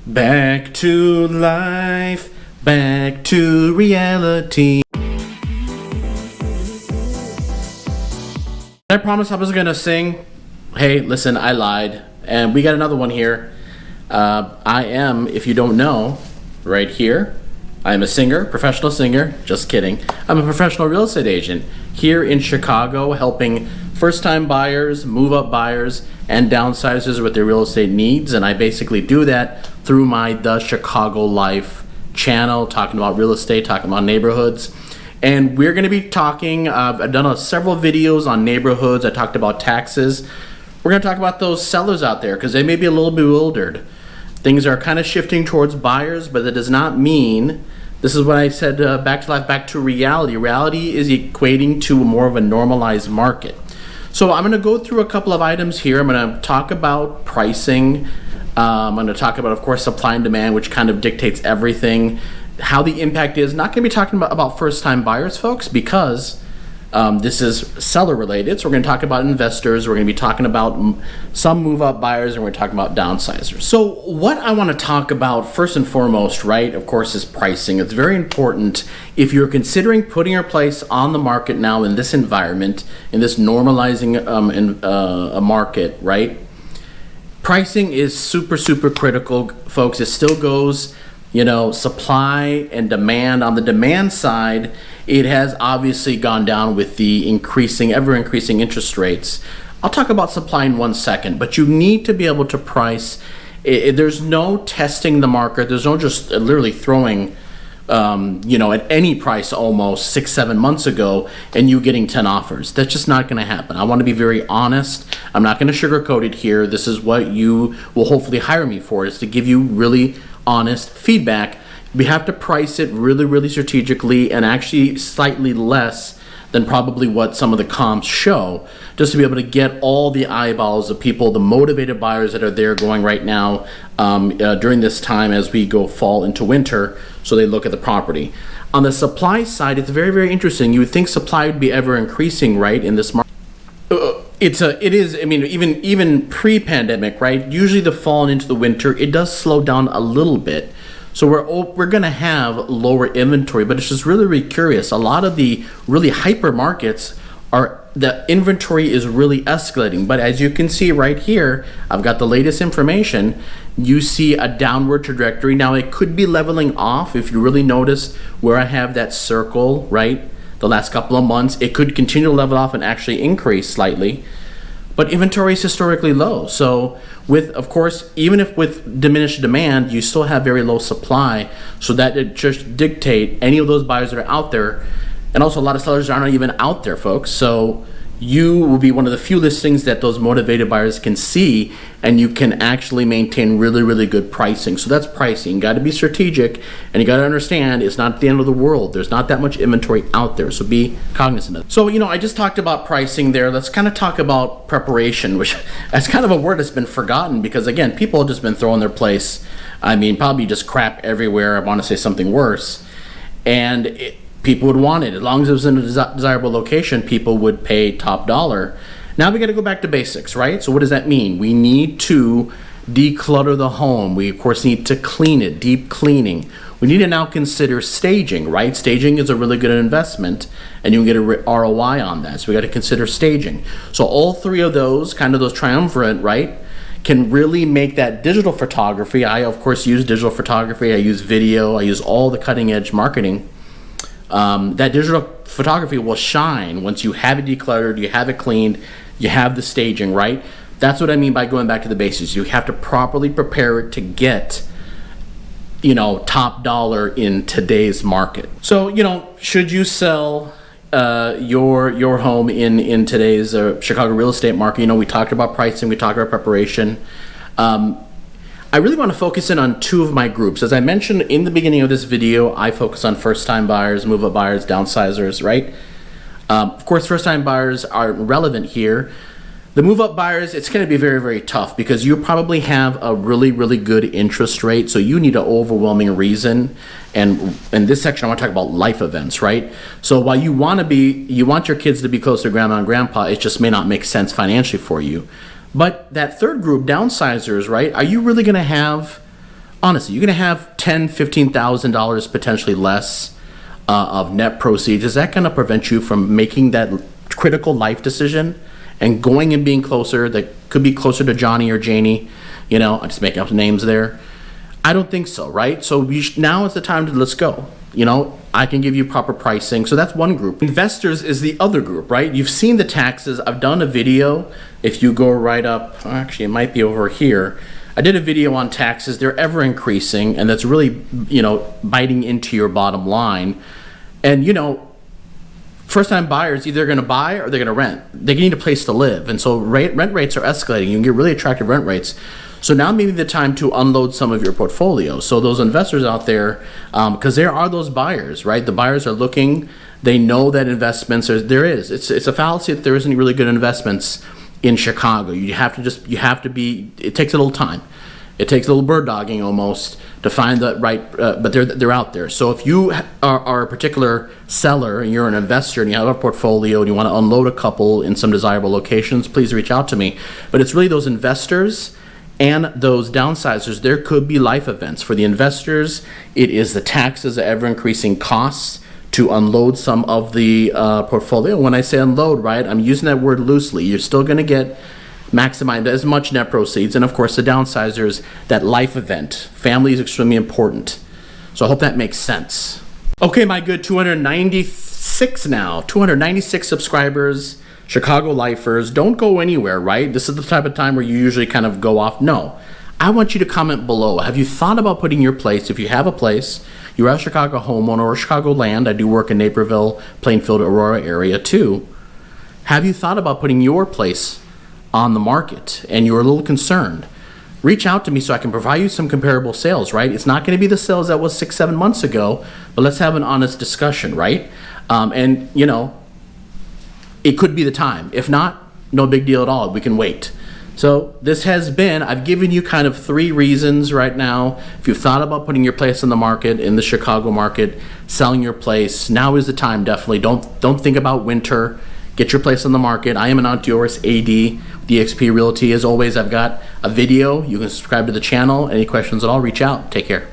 Back to life, back to reality. I promised I was gonna sing. Hey, listen, I lied. And we got another one here. I am, if you don't know, right here, I'm a singer, professional singer. Just kidding. I'm a professional real estate agent here in Chicago, helping first-time buyers, move-up buyers, and downsizers with their real estate needs. And I basically do that through my The Chicago Life channel, talking about real estate, talking about neighborhoods. And we're going to be talking, I've done several videos on neighborhoods. I talked about taxes. We're going to talk about those sellers out there because they may be a little bewildered. Things are kind of shifting towards buyers, but that does not mean, this is what I said, back to life, back to reality. Reality is equating to more of a normalized market. So I'm going to go through a couple of items here. I'm going to talk about pricing. I'm going to talk about, of course, supply and demand, which kind of dictates everything. How the impact is. Not going to be talking about first-time buyers, folks, because this is seller related. So we're going to talk about investors. We're going to be talking about some move-up buyers, and we're talking about downsizers. So what I want to talk about first and foremost, right, of course, is pricing. It's very important if you're considering putting your place on the market now in this environment, in this normalizing a market, right? Pricing is super, super critical, folks. It still goes, supply and demand. On the demand side, it has obviously gone down with the ever increasing interest rates. I'll talk about supply in 1 second, but you need to be able to price. There's no testing the market. There's no just literally throwing, at any price almost 6-7 months ago and you getting 10 offers. That's just not going to happen. I want to be very honest. I'm not going to sugarcoat it here. This is what you will hopefully hire me for, is to give you really honest feedback. We have to price it really, really strategically and actually slightly less than probably what some of the comps show, just to be able to get all the eyeballs of people, the motivated buyers that are there going right now during this time as we go fall into winter, so they look at the property. On the supply side, it's very, very interesting. You would think supply would be ever increasing, right, in this market. It is. I mean, even pre-pandemic, right? Usually the fall and into the winter, it does slow down a little bit. So we're going to have lower inventory, but it's just really, really curious. A lot of the really hyper markets the inventory is really escalating. But as you can see right here, I've got the latest information. You see a downward trajectory. Now it could be leveling off. If you really notice where I have that circle, right? The last couple of months, it could continue to level off and actually increase slightly. But inventory is historically low. So of course, even if with diminished demand, you still have very low supply, so that it just dictate any of those buyers that are out there. And also a lot of sellers aren't even out there, folks. So you will be one of the few listings that those motivated buyers can see, and you can actually maintain really, really good pricing. So that's pricing. You got to be strategic, and you got to understand it's not the end of the world. There's not that much inventory out there, so be cognizant of it. So, I just talked about pricing there. Let's kind of talk about preparation, which that's kind of a word that's been forgotten because, again, people have just been throwing their place. I mean, probably just crap everywhere. I want to say something worse. And people would want it. As long as it was in a desirable location, people would pay top dollar. Now we got to go back to basics, right? So what does that mean? We need to declutter the home. We, of course, need to clean it, deep cleaning. We need to now consider staging, right? Staging is a really good investment, and you can get a ROI on that. So we got to consider staging. So all three of those, kind of those triumvirate, right, can really make that digital photography. I, of course, use digital photography. I use video. I use all the cutting-edge marketing. That digital photography will shine once you have it decluttered, you have it cleaned, you have the staging, right? That's what I mean by going back to the basics. You have to properly prepare it to get, top dollar in today's market. So, should you sell your home in today's Chicago real estate market? We talked about pricing, we talked about preparation. I really want to focus in on two of my groups. As I mentioned in the beginning of this video, I focus on first-time buyers, move-up buyers, downsizers, right? Of course, first-time buyers are relevant here. The move-up buyers, it's going to be very, very tough because you probably have a really, really good interest rate, so you need an overwhelming reason. And in this section, I want to talk about life events, right? So while you want your kids to be close to grandma and grandpa, it just may not make sense financially for you. But that third group, downsizers, right? Are you really going to have honestly, you're going to have $10,000-$15,000 potentially less of net proceeds. Is that going to prevent you from making that critical life decision and going and being closer, that could be closer to Johnny or Janie? You know, I'm just making up names there. I don't think so, right? So now is the time to let's go. You know, I can give you proper pricing. So that's one group. Investors is the other group, right? You've seen the taxes. I've done a video. If you go right up, actually it might be over here. I did a video on taxes. They're ever increasing, and that's really, you know, biting into your bottom line. And, you know, first-time buyers, either going to buy or they're going to rent. They need a place to live. And so rent rates are escalating. You can get really attractive rent rates. So now may be the time to unload some of your portfolio. So those investors out there, because there are those buyers, right? The buyers are looking. They know that investments, it's a fallacy that there isn't really good investments in Chicago. You have to be, it takes a little time. It takes a little bird dogging almost to find the right, but they're out there. So if you are a particular seller and you're an investor and you have a portfolio and you want to unload a couple in some desirable locations, please reach out to me. But it's really those investors and those downsizers. There could be life events. For the investors, it is the taxes, the ever-increasing costs to unload some of the portfolio. When I say unload, right, I'm using that word loosely. You're still going to get maximize as much net proceeds. And of course, the downsizers, that life event. Family is extremely important. So I hope that makes sense. Okay, my good 296 subscribers, Chicago lifers. Don't go anywhere, right? This is the type of time where you usually kind of go off. No, I want you to comment below. Have you thought about putting your place, if you have a place, you're a Chicago homeowner or Chicago land, I do work in Naperville, Plainfield, Aurora area too. Have you thought about putting your place on the market and you're a little concerned? Reach out to me so I can provide you some comparable sales, right? It's not going to be the sales that was 6-7 months ago, but let's have an honest discussion, right? And you know, it could be the time. If not, no big deal at all. We can wait. So this has been, I've given you kind of 3 reasons right now. If you've thought about putting your place in the market, in the Chicago market, selling your place, now is the time, definitely. Don't think about winter. Get your place on the market. I am Anant Deoras, AD, DXP Realty. As always, I've got a video. You can subscribe to the channel. Any questions at all, reach out. Take care.